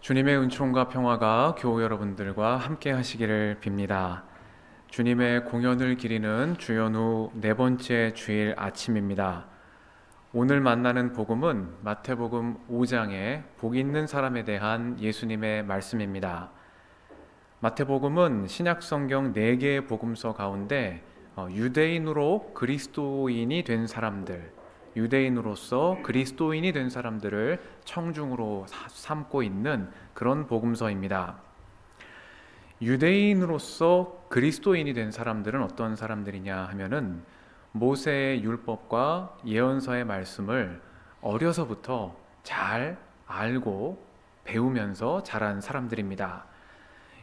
주님의 은총과 평화가 교우 여러분들과 함께 하시기를 빕니다. 주님의 공연을 기리는 주연 후 네 번째 주일 아침입니다. 오늘 만나는 복음은 마태복음 5장의 복 있는 사람에 대한 예수님의 말씀입니다. 마태복음은 신약성경 4개의 복음서 가운데 유대인으로 그리스도인이 된 사람들, 유대인으로서 그리스도인이 된 사람들을 청중으로 삼고 있는 그런 복음서입니다. 유대인으로서 그리스도인이 된 사람들은 어떤 사람들이냐 하면은 모세의 율법과 예언서의 말씀을 어려서부터 잘 알고 배우면서 자란 사람들입니다.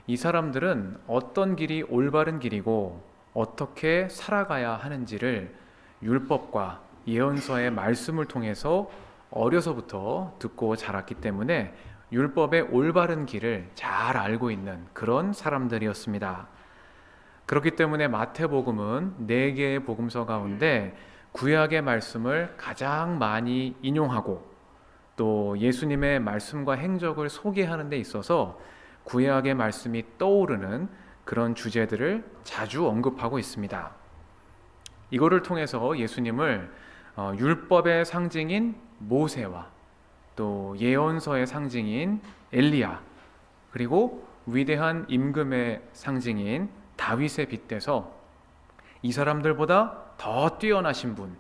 이 사람들은 어떤 길이 올바른 길이고 어떻게 살아가야 하는지를 율법과 예언서의 말씀을 통해서 어려서부터 듣고 자랐기 때문에 율법의 올바른 길을 잘 알고 있는 그런 사람들이었습니다. 그렇기 때문에 마태복음은 4개의 복음서 가운데 구약의 말씀을 가장 많이 인용하고 또 예수님의 말씀과 행적을 소개하는 데 있어서 구약의 말씀이 떠오르는 그런 주제들을 자주 언급하고 있습니다. 이거를 통해서 예수님을 율법의 상징인 모세와 또 예언서의 상징인 엘리야, 그리고 위대한 임금의 상징인 다윗에 빗대서 이 사람들보다 더 뛰어나신 분,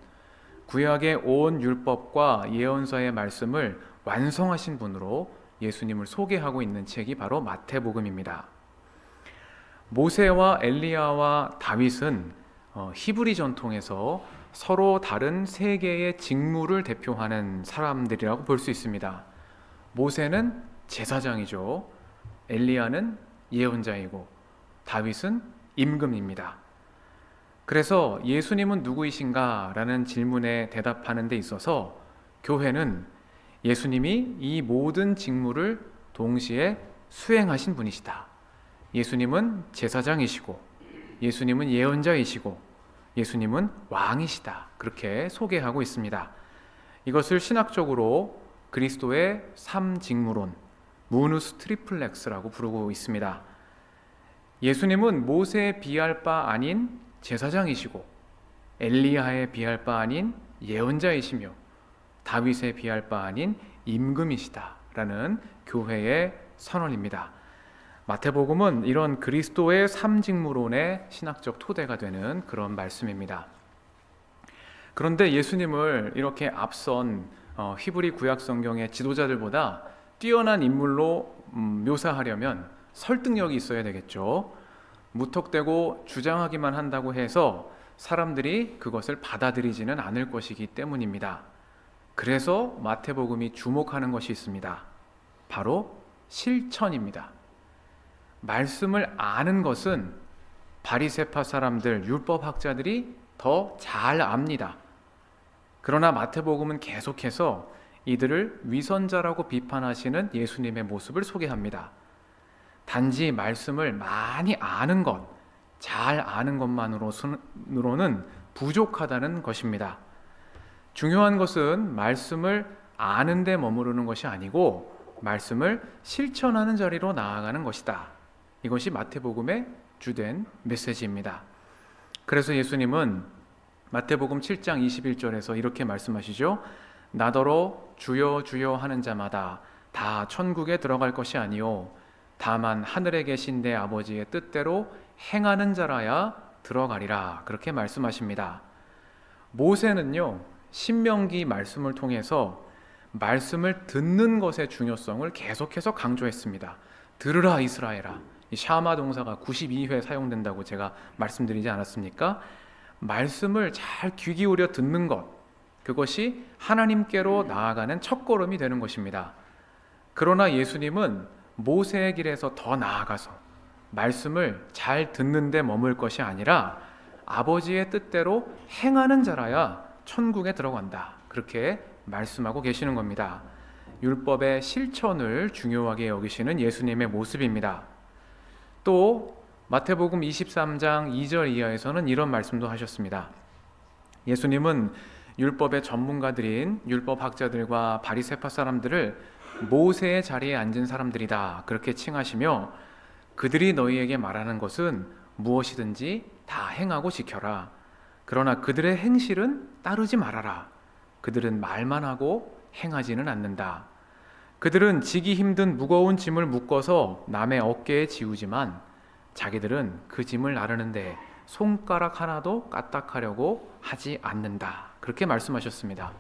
구약의 온 율법과 예언서의 말씀을 완성하신 분으로 예수님을 소개하고 있는 책이 바로 마태복음입니다. 모세와 엘리야와 다윗은 히브리 전통에서 서로 다른 세 개의 직무를 대표하는 사람들이라고 볼 수 있습니다. 모세는 제사장이죠. 엘리야는 예언자이고 다윗은 임금입니다. 그래서 예수님은 누구이신가? 라는 질문에 대답하는 데 있어서 교회는 예수님이 이 모든 직무를 동시에 수행하신 분이시다. 예수님은 제사장이시고 예수님은 예언자이시고 예수님은 왕이시다. 그렇게 소개하고 있습니다. 이것을 신학적으로 그리스도의 3직무론, 무누스 트리플렉스라고 부르고 있습니다. 예수님은 모세에 비할 바 아닌 제사장이시고 엘리야에 비할 바 아닌 예언자이시며 다윗에 비할 바 아닌 임금이시다라는 교회의 선언입니다. 마태복음은 이런 그리스도의 3직무론의 신학적 토대가 되는 그런 말씀입니다. 그런데 예수님을 이렇게 앞선 히브리 구약 성경의 지도자들보다 뛰어난 인물로 묘사하려면 설득력이 있어야 되겠죠. 무턱대고 주장하기만 한다고 해서 사람들이 그것을 받아들이지는 않을 것이기 때문입니다. 그래서 마태복음이 주목하는 것이 있습니다. 바로 실천입니다. 말씀을 아는 것은 바리새파 사람들, 율법학자들이 더 잘 압니다. 그러나 마태복음은 계속해서 이들을 위선자라고 비판하시는 예수님의 모습을 소개합니다. 단지 말씀을 많이 아는 것, 잘 아는 것만으로는 부족하다는 것입니다. 중요한 것은 말씀을 아는 데 머무르는 것이 아니고 말씀을 실천하는 자리로 나아가는 것이다. 이것이 마태복음의 주된 메시지입니다. 그래서 예수님은 마태복음 7장 21절에서 이렇게 말씀하시죠. 나더러 주여 주여 하는 자마다 다 천국에 들어갈 것이 아니요 다만 하늘에 계신 내 아버지의 뜻대로 행하는 자라야 들어가리라. 그렇게 말씀하십니다. 모세는요, 신명기 말씀을 통해서 말씀을 듣는 것의 중요성을 계속해서 강조했습니다. 들으라 이스라엘아. 이 샤마 동사가 92회 사용된다고 제가 말씀드리지 않았습니까? 말씀을 잘 귀 기울여 듣는 것, 그것이 하나님께로 나아가는 첫걸음이 되는 것입니다. 그러나 예수님은 모세의 길에서 더 나아가서 말씀을 잘 듣는 데 머물 것이 아니라 아버지의 뜻대로 행하는 자라야 천국에 들어간다. 그렇게 말씀하고 계시는 겁니다. 율법의 실천을 중요하게 여기시는 예수님의 모습입니다. 또 마태복음 23장 2절 이하에서는 이런 말씀도 하셨습니다. 예수님은 율법의 전문가들인 율법학자들과 바리새파 사람들을 모세의 자리에 앉은 사람들이다 그렇게 칭하시며, 그들이 너희에게 말하는 것은 무엇이든지 다 행하고 지켜라. 그러나 그들의 행실은 따르지 말아라. 그들은 말만 하고 행하지는 않는다. 그들은 지기 힘든 무거운 짐을 묶어서 남의 어깨에 지우지만 자기들은 그 짐을 나르는데 손가락 하나도 까딱하려고 하지 않는다. 그렇게 말씀하셨습니다.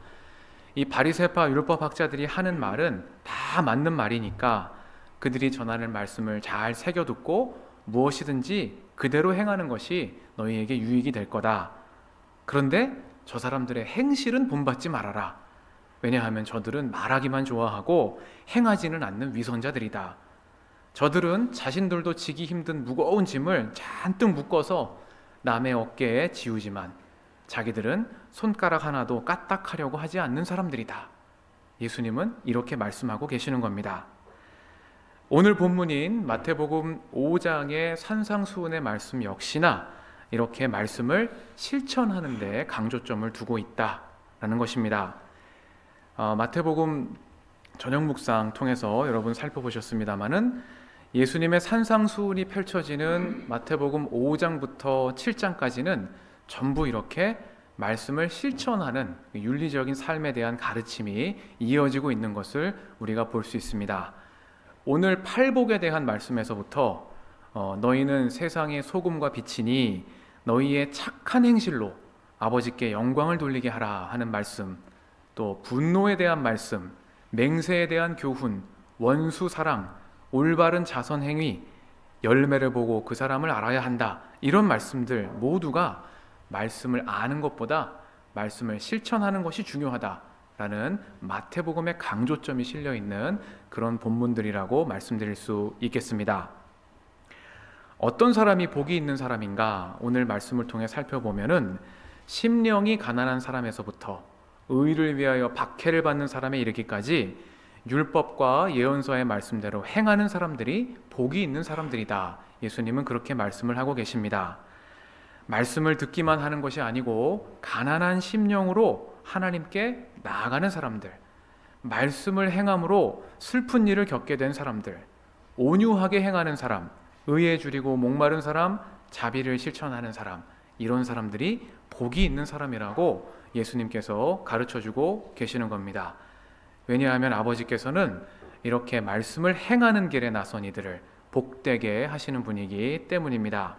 이 바리새파 율법학자들이 하는 말은 다 맞는 말이니까 그들이 전하는 말씀을 잘 새겨듣고 무엇이든지 그대로 행하는 것이 너희에게 유익이 될 거다. 그런데 저 사람들의 행실은 본받지 말아라. 왜냐하면 저들은 말하기만 좋아하고 행하지는 않는 위선자들이다. 저들은 자신들도 지기 힘든 무거운 짐을 잔뜩 묶어서 남의 어깨에 지우지만 자기들은 손가락 하나도 까딱하려고 하지 않는 사람들이다. 예수님은 이렇게 말씀하고 계시는 겁니다. 오늘 본문인 마태복음 5장의 산상수훈의 말씀 역시나 이렇게 말씀을 실천하는 데 강조점을 두고 있다라는 것입니다. 마태복음 저녁 묵상 통해서 여러분 살펴보셨습니다마는 예수님의 산상수훈이 펼쳐지는 마태복음 5장부터 7장까지는 전부 이렇게 말씀을 실천하는 윤리적인 삶에 대한 가르침이 이어지고 있는 것을 우리가 볼 수 있습니다. 오늘 팔복에 대한 말씀에서부터 너희는 세상의 소금과 빛이니 너희의 착한 행실로 아버지께 영광을 돌리게 하라 하는 말씀, 또 분노에 대한 말씀, 맹세에 대한 교훈, 원수 사랑, 올바른 자선 행위, 열매를 보고 그 사람을 알아야 한다, 이런 말씀들 모두가 말씀을 아는 것보다 말씀을 실천하는 것이 중요하다라는 마태복음의 강조점이 실려있는 그런 본문들이라고 말씀드릴 수 있겠습니다. 어떤 사람이 복이 있는 사람인가? 오늘 말씀을 통해 살펴보면은 심령이 가난한 사람에서부터 의를 위하여 박해를 받는 사람에 이르기까지 율법과 예언서의 말씀대로 행하는 사람들이 복이 있는 사람들이다. 예수님은 그렇게 말씀을 하고 계십니다. 말씀을 듣기만 하는 것이 아니고 가난한 심령으로 하나님께 나아가는 사람들, 말씀을 행함으로 슬픈 일을 겪게 된 사람들, 온유하게 행하는 사람, 의에 줄이고 목마른 사람, 자비를 실천하는 사람, 이런 사람들이 복이 있는 사람이라고 예수님께서 가르쳐주고 계시는 겁니다. 왜냐하면 아버지께서는 이렇게 말씀을 행하는 길에 나선 이들을 복되게 하시는 분이기 때문입니다.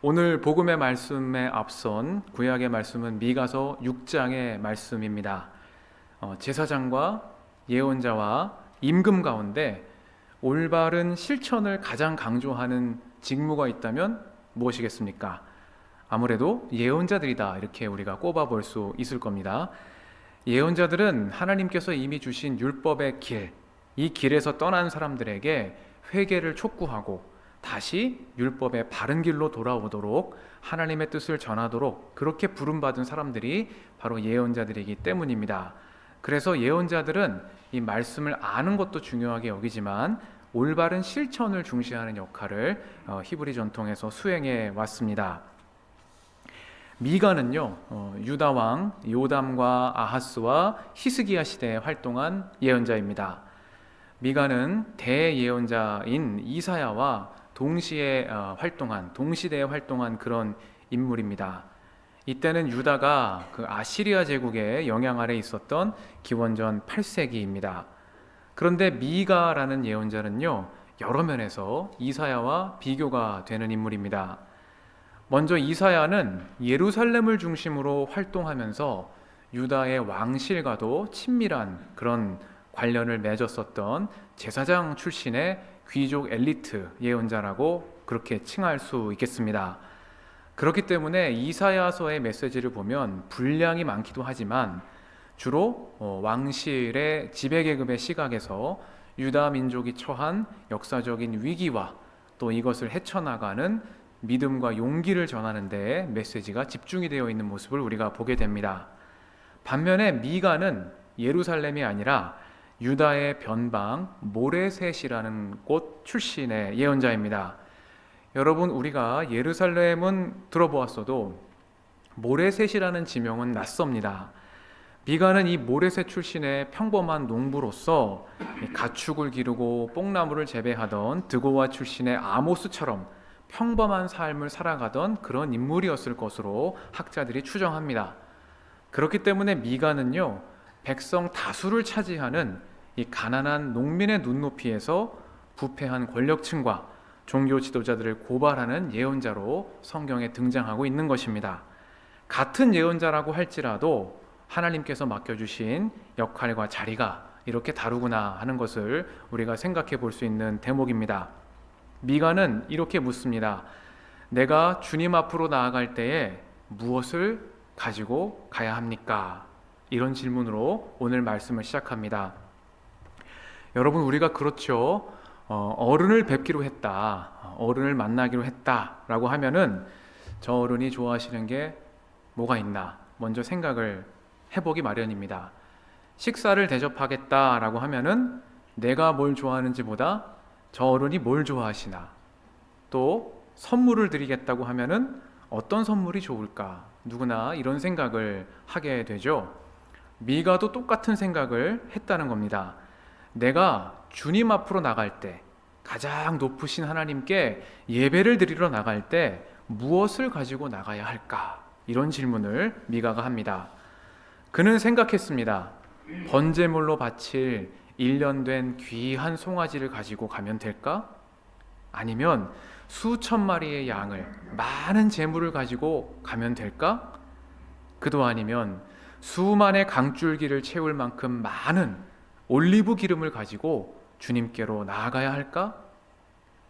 오늘 복음의 말씀에 앞선 구약의 말씀은 미가서 6장의 말씀입니다. 제사장과 예언자와 임금 가운데 올바른 실천을 가장 강조하는 직무가 있다면 무엇이겠습니까? 아무래도 예언자들이다, 이렇게 우리가 꼽아볼 수 있을 겁니다. 예언자들은 하나님께서 이미 주신 율법의 길, 이 길에서 떠난 사람들에게 회개를 촉구하고 다시 율법의 바른 길로 돌아오도록 하나님의 뜻을 전하도록 그렇게 부름받은 사람들이 바로 예언자들이기 때문입니다. 그래서 예언자들은 이 말씀을 아는 것도 중요하게 여기지만 올바른 실천을 중시하는 역할을 히브리 전통에서 수행해 왔습니다. 미가는요, 유다 왕 요담과 아하스와 히스기야 시대에 활동한 예언자입니다. 미가는 대예언자인 이사야와 동시대에 활동한 그런 인물입니다. 이때는 유다가 그 아시리아 제국의 영향 아래 있었던 기원전 8세기입니다. 그런데 미가라는 예언자는요, 여러 면에서 이사야와 비교가 되는 인물입니다. 먼저 이사야는 예루살렘을 중심으로 활동하면서 유다의 왕실과도 친밀한 그런 관련을 맺었었던 제사장 출신의 귀족 엘리트 예언자라고 그렇게 칭할 수 있겠습니다. 그렇기 때문에 이사야서의 메시지를 보면 분량이 많기도 하지만 주로 왕실의 지배계급의 시각에서 유다 민족이 처한 역사적인 위기와 또 이것을 헤쳐나가는 믿음과 용기를 전하는 데 메시지가 집중이 되어 있는 모습을 우리가 보게 됩니다. 반면에 미가는 예루살렘이 아니라 유다의 변방 모레셋이라는 곳 출신의 예언자입니다. 여러분, 우리가 예루살렘은 들어보았어도 모레셋이라는 지명은 낯섭니다. 미가는 이 모레셋 출신의 평범한 농부로서 가축을 기르고 뽕나무를 재배하던 드고와 출신의 아모스처럼 평범한 삶을 살아가던 그런 인물이었을 것으로 학자들이 추정합니다. 그렇기 때문에 미가는요, 백성 다수를 차지하는 이 가난한 농민의 눈높이에서 부패한 권력층과 종교 지도자들을 고발하는 예언자로 성경에 등장하고 있는 것입니다. 같은 예언자라고 할지라도 하나님께서 맡겨주신 역할과 자리가 이렇게 다르구나 하는 것을 우리가 생각해 볼 수 있는 대목입니다. 미가는 이렇게 묻습니다. 내가 주님 앞으로 나아갈 때에 무엇을 가지고 가야 합니까? 이런 질문으로 오늘 말씀을 시작합니다. 여러분, 우리가 그렇죠. 어른을 뵙기로 했다, 어른을 만나기로 했다라고 하면은 저 어른이 좋아하시는 게 뭐가 있나 먼저 생각을 해보기 마련입니다. 식사를 대접하겠다라고 하면은 내가 뭘 좋아하는지보다 저 어른이 뭘 좋아하시나, 또 선물을 드리겠다고 하면은 어떤 선물이 좋을까, 누구나 이런 생각을 하게 되죠. 미가도 똑같은 생각을 했다는 겁니다. 내가 주님 앞으로 나갈 때, 가장 높으신 하나님께 예배를 드리러 나갈 때 무엇을 가지고 나가야 할까? 이런 질문을 미가가 합니다. 그는 생각했습니다. 번제물로 바칠 1년 된 귀한 송아지를 가지고 가면 될까? 아니면 수천 마리의 양을, 많은 재물을 가지고 가면 될까? 그도 아니면 수만의 강줄기를 채울 만큼 많은 올리브 기름을 가지고 주님께로 나아가야 할까?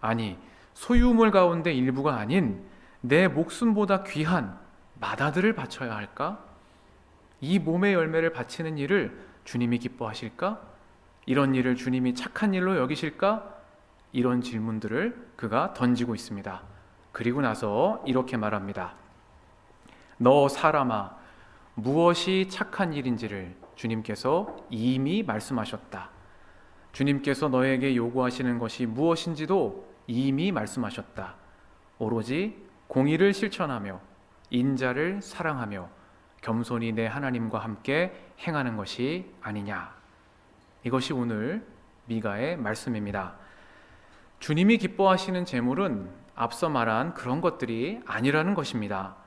아니, 소유물 가운데 일부가 아닌 내 목숨보다 귀한 맏아들을 바쳐야 할까? 이 몸의 열매를 바치는 일을 주님이 기뻐하실까? 이런 일을 주님이 착한 일로 여기실까? 이런 질문들을 그가 던지고 있습니다. 그리고 나서 이렇게 말합니다. 너 사람아, 무엇이 착한 일인지를 주님께서 이미 말씀하셨다. 주님께서 너에게 요구하시는 것이 무엇인지도 이미 말씀하셨다. 오로지 공의를 실천하며 인자를 사랑하며 겸손히 내 하나님과 함께 행하는 것이 아니냐. 이것이 오늘 미가의 말씀입니다. 주님이 기뻐하시는 재물은 앞서 말한 그런 것들이 아니라는 것입니다.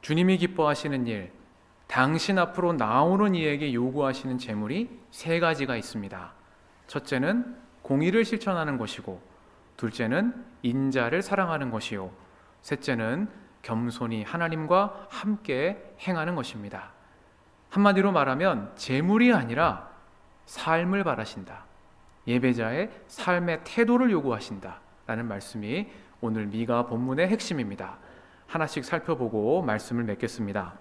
주님이 기뻐하시는 일, 당신 앞으로 나오는 이에게 요구하시는 재물이 세 가지가 있습니다. 첫째는 공의를 실천하는 것이고, 둘째는 인자를 사랑하는 것이요, 셋째는 겸손히 하나님과 함께 행하는 것입니다. 한마디로 말하면 재물이 아니라 삶을 바라신다. 예배자의 삶의 태도를 요구하신다 라는 말씀이 오늘 미가 본문의 핵심입니다. 하나씩 살펴보고 말씀을 맺겠습니다.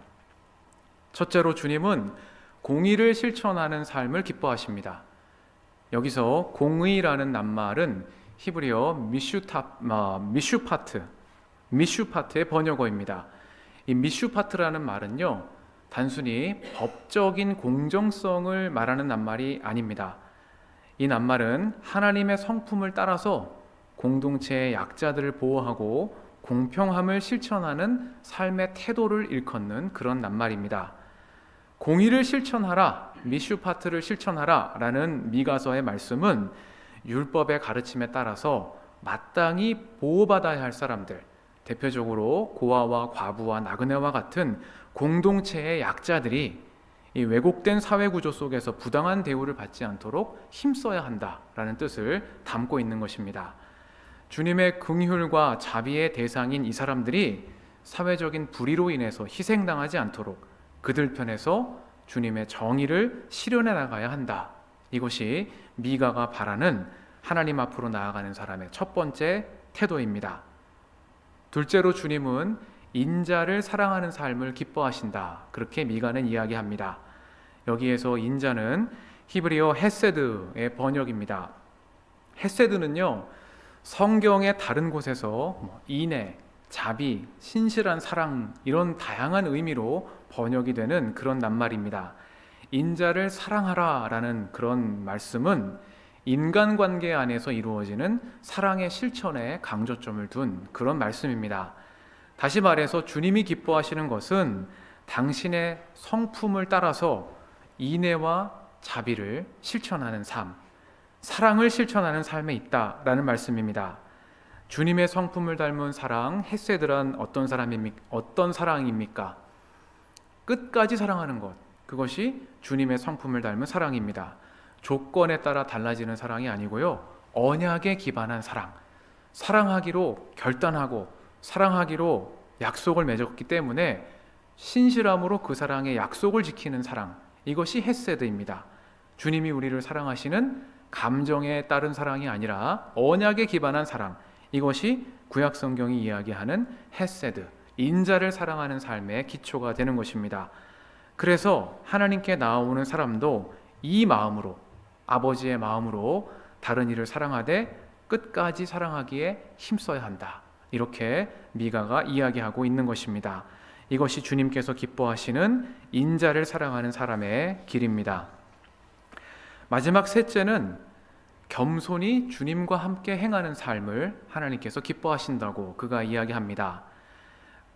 첫째로 주님은 공의를 실천하는 삶을 기뻐하십니다. 여기서 공의라는 낱말은 히브리어 미슈파트의 번역어입니다. 이 미슈파트라는 말은요, 단순히 법적인 공정성을 말하는 낱말이 아닙니다. 이 낱말은 하나님의 성품을 따라서 공동체의 약자들을 보호하고 공평함을 실천하는 삶의 태도를 일컫는 그런 낱말입니다. 공의를 실천하라, 미슈파트를 실천하라 라는 미가서의 말씀은 율법의 가르침에 따라서 마땅히 보호받아야 할 사람들, 대표적으로 고아와 과부와 나그네와 같은 공동체의 약자들이 이 왜곡된 사회 구조 속에서 부당한 대우를 받지 않도록 힘써야 한다라는 뜻을 담고 있는 것입니다. 주님의 긍휼과 자비의 대상인 이 사람들이 사회적인 불의로 인해서 희생당하지 않도록 그들 편에서 주님의 정의를 실현해 나가야 한다. 이것이 미가가 바라는 하나님 앞으로 나아가는 사람의 첫 번째 태도입니다. 둘째로 주님은 인자를 사랑하는 삶을 기뻐하신다. 그렇게 미가는 이야기합니다. 여기에서 인자는 히브리어 헤세드의 번역입니다. 헤세드는요, 성경의 다른 곳에서 인애, 자비, 신실한 사랑 이런 다양한 의미로 번역이 되는 그런 낱말입니다. 인자를 사랑하라 라는 그런 말씀은 인간관계 안에서 이루어지는 사랑의 실천에 강조점을 둔 그런 말씀입니다. 다시 말해서 주님이 기뻐하시는 것은 당신의 성품을 따라서 인애와 자비를 실천하는 삶, 사랑을 실천하는 삶에 있다라는 말씀입니다. 주님의 성품을 닮은 사랑, 헤세드란 어떤 사랑입니까? 끝까지 사랑하는 것, 그것이 주님의 성품을 닮은 사랑입니다. 조건에 따라 달라지는 사랑이 아니고요, 언약에 기반한 사랑, 사랑하기로 결단하고 사랑하기로 약속을 맺었기 때문에 신실함으로 그 사랑의 약속을 지키는 사랑, 이것이 헤세드입니다. 주님이 우리를 사랑하시는 감정에 따른 사랑이 아니라 언약에 기반한 사랑, 이것이 구약 성경이 이야기하는 헤세드, 인자를 사랑하는 삶의 기초가 되는 것입니다. 그래서 하나님께 나아오는 사람도 이 마음으로, 아버지의 마음으로 다른 이를 사랑하되 끝까지 사랑하기에 힘써야 한다, 이렇게 미가가 이야기하고 있는 것입니다. 이것이 주님께서 기뻐하시는 인자를 사랑하는 사람의 길입니다. 마지막 셋째는 겸손히 주님과 함께 행하는 삶을 하나님께서 기뻐하신다고 그가 이야기합니다.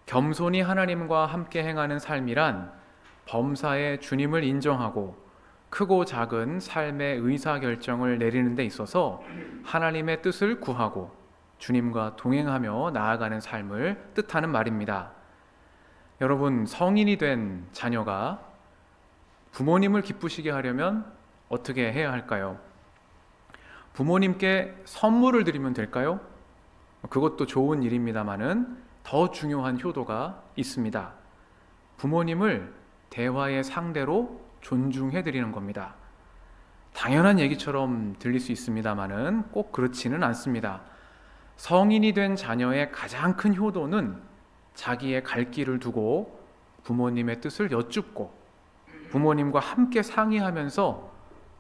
겸손히 하나님과 함께 행하는 삶이란 범사에 주님을 인정하고 크고 작은 삶의 의사결정을 내리는 데 있어서 하나님의 뜻을 구하고 주님과 동행하며 나아가는 삶을 뜻하는 말입니다. 여러분, 성인이 된 자녀가 부모님을 기쁘시게 하려면 어떻게 해야 할까요? 부모님께 선물을 드리면 될까요? 그것도 좋은 일입니다마는 더 중요한 효도가 있습니다. 부모님을 대화의 상대로 존중해 드리는 겁니다. 당연한 얘기처럼 들릴 수 있습니다마는 꼭 그렇지는 않습니다. 성인이 된 자녀의 가장 큰 효도는 자기의 갈 길을 두고 부모님의 뜻을 여쭙고 부모님과 함께 상의하면서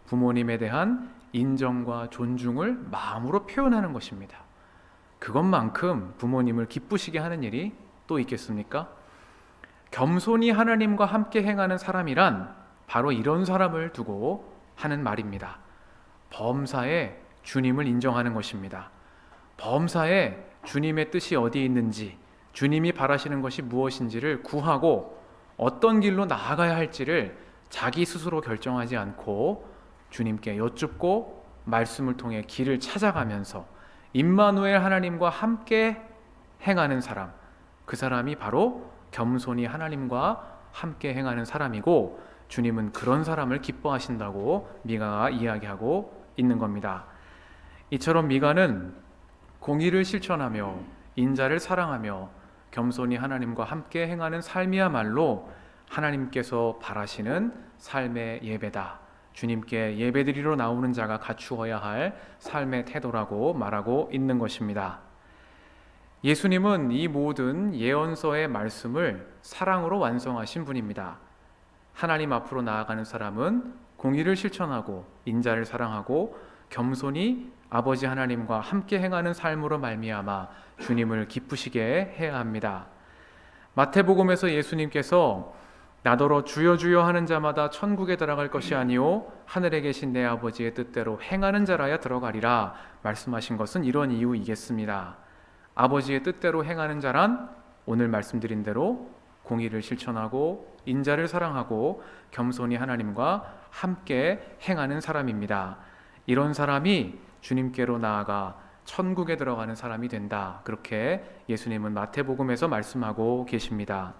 부모님에 대한 인정과 존중을 마음으로 표현하는 것입니다. 그것만큼 부모님을 기쁘시게 하는 일이 또 있겠습니까? 겸손히 하나님과 함께 행하는 사람이란 바로 이런 사람을 두고 하는 말입니다. 범사에 주님을 인정하는 것입니다. 범사에 주님의 뜻이 어디에 있는지, 주님이 바라시는 것이 무엇인지를 구하고 어떤 길로 나아가야 할지를 자기 스스로 결정하지 않고 주님께 여쭙고 말씀을 통해 길을 찾아가면서 임마누엘 하나님과 함께 행하는 사람, 그 사람이 바로 겸손히 하나님과 함께 행하는 사람이고 주님은 그런 사람을 기뻐하신다고 미가가 이야기하고 있는 겁니다. 이처럼 미가는 공의를 실천하며 인자를 사랑하며 겸손히 하나님과 함께 행하는 삶이야말로 하나님께서 바라시는 삶의 예배다, 주님께 예배드리러 나오는 자가 갖추어야 할 삶의 태도라고 말하고 있는 것입니다. 예수님은 이 모든 예언서의 말씀을 사랑으로 완성하신 분입니다. 하나님 앞으로 나아가는 사람은 공의를 실천하고 인자를 사랑하고 겸손히 아버지 하나님과 함께 행하는 삶으로 말미암아 주님을 기쁘시게 해야 합니다. 마태복음에서 예수님께서 나더러 주여 주여 하는 자마다 천국에 들어갈 것이 아니요 하늘에 계신 내 아버지의 뜻대로 행하는 자라야 들어가리라 말씀하신 것은 이런 이유이겠습니다. 아버지의 뜻대로 행하는 자란 오늘 말씀드린 대로 공의를 실천하고 인자를 사랑하고 겸손히 하나님과 함께 행하는 사람입니다. 이런 사람이 주님께로 나아가 천국에 들어가는 사람이 된다, 그렇게 예수님은 마태복음에서 말씀하고 계십니다.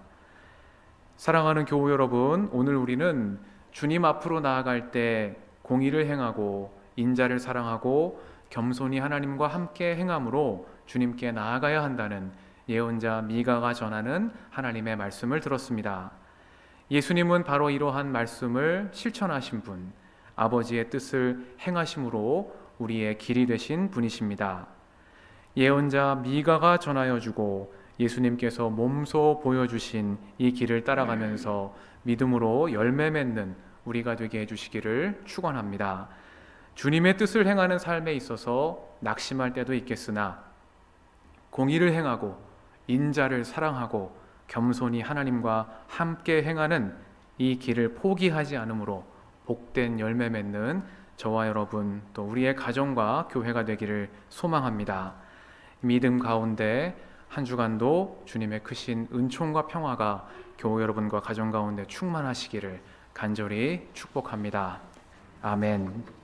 사랑하는 교우 여러분, 오늘 우리는 주님 앞으로 나아갈 때 공의를 행하고 인자를 사랑하고 겸손히 하나님과 함께 행함으로 주님께 나아가야 한다는 예언자 미가가 전하는 하나님의 말씀을 들었습니다. 예수님은 바로 이러한 말씀을 실천하신 분, 아버지의 뜻을 행하심으로 우리의 길이 되신 분이십니다. 예언자 미가가 전하여 주고 예수님께서 몸소 보여주신 이 길을 따라가면서 믿음으로 열매 맺는 우리가 되게 해주시기를 축원합니다. 주님의 뜻을 행하는 삶에 있어서 낙심할 때도 있겠으나 공의를 행하고 인자를 사랑하고 겸손히 하나님과 함께 행하는 이 길을 포기하지 않으므로 복된 열매 맺는 저와 여러분 또 우리의 가정과 교회가 되기를 소망합니다. 믿음 가운데 한 주간도 주님의 크신 은총과 평화가 교우 여러분과 가정 가운데 충만하시기를 간절히 축복합니다. 아멘.